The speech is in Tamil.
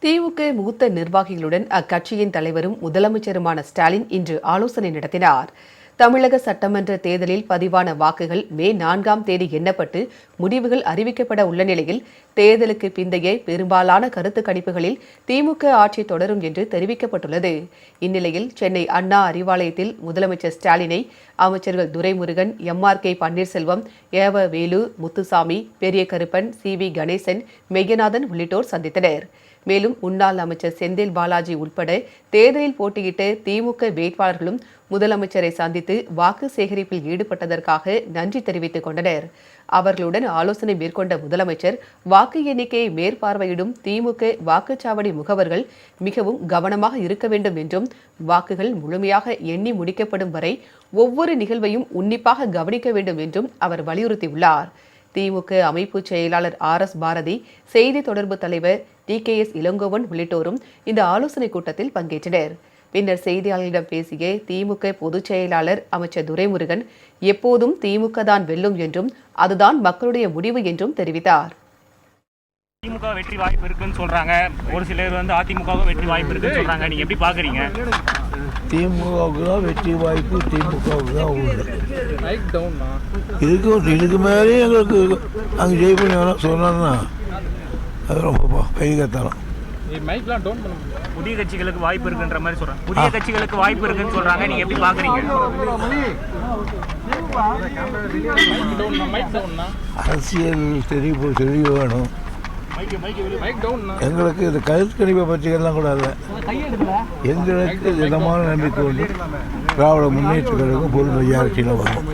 திமுக மூத்த நிர்வாகிகளுடன் அக்கட்சியின் தலைவரும் முதலமைச்சருமான ஸ்டாலின் இன்று ஆலோசனை நடத்தினார். தமிழக சட்டமன்ற தேர்தலில் பதிவான வாக்குகள் மே 4ஆம் தேதி எண்ணப்பட்டு முடிவுகள் அறிவிக்கப்பட உள்ள நிலையில் தேர்தலுக்கு பிந்தைய பெரும்பாலான கருத்து கணிப்புகளில் திமுக ஆட்சி தொடரும் என்று தெரிவிக்கப்பட்டுள்ளது. இந்நிலையில் சென்னை அண்ணா அறிவாலயத்தில் முதலமைச்சர் ஸ்டாலினை அமைச்சர்கள் துரைமுருகன், எம்.ஆர்.கே. பன்னீர்செல்வம், ஏவ வேலு, முத்துசாமி, பெரிய கருப்பன், சி.வி. கணேசன், மெய்யநாதன் உள்ளிட்டோர் சந்தித்தனர். மேலும் முன்னாள் அமைச்சர் செந்தில் பாலாஜி உட்பட தேர்தலில் போட்டியிட்ட திமுக வேட்பாளர்களும் முதலமைச்சரை சந்தித்து வாக்கு சேகரிப்பில் ஈடுபட்டதற்காக நன்றி தெரிவித்துக் கொண்டனர். அவர்களுடன் ஆலோசனை மேற்கொண்ட முதலமைச்சர் வாக்கு எண்ணிக்கையை மேற்பார்வையிடும் திமுக வாக்குச்சாவடி முகவர்கள் மிகவும் கவனமாக இருக்க வேண்டும் என்றும், வாக்குகள் முழுமையாக எண்ணி முடிக்கப்படும் வரை ஒவ்வொரு நிகழ்வையும் உன்னிப்பாக கவனிக்க வேண்டும் என்றும் அவர் வலியுறுத்தியுள்ளார். திமுக அமைப்பு செயலாளர் ஆர்.எஸ். பாரதி, செய்தி தொடர்பு தலைவர் டி.கே.எஸ். இளங்கோவன் உள்ளிட்டோரும் இந்த ஆலோசனைக் கூட்டத்தில் பங்கேற்றனர். பின்னர் செய்தியாளர்களிடம் பேசிய திமுக பொதுச் செயலாளர் அமைச்சர் துரைமுருகன், எப்போதும் திமுக தான் வெல்லும் என்றும் அதுதான் மக்களுடைய முடிவு என்றும் தெரிவித்தார். திமுக வெற்றி வாய்ப்பு இருக்குன்னு சொல்றாங்க, ஒரு சிலர் அதிமுகவும் வெற்றி வாய்ப்பு இருக்குன்னு சொல்றாங்க. நீங்க எப்படி பாக்குறீங்க? திமுகவுக்கு தான் வெற்றி வாய்ப்பு, திமுகவுக்கு தான் உண்டு. இதுக்கு மேலே எங்களுக்கு அங்கே ஜெயிப்போம் சொன்னா அது ரொம்ப கைகத்தலாம். புதிய கட்சிகளுக்கு வாய்ப்பு இருக்குன்ற மாதிரி சொல்றாங்க. புதிய கட்சிகளுக்கு வாய்ப்பு இருக்குன்னு சொல்றாங்க. நீங்க எப்படி பாக்குறீங்க? அரசியல் தெளிவு வேணும் எங்களுக்கு. இந்த கருத்து கணிப்பை பற்றியெல்லாம் கூட இல்லை. எங்களுக்கு திடமான நம்பிக்கை உண்டு. திராவிட முன்னேற்ற கழகம் பொருள் மெஜாரிட்டியில் வரும்.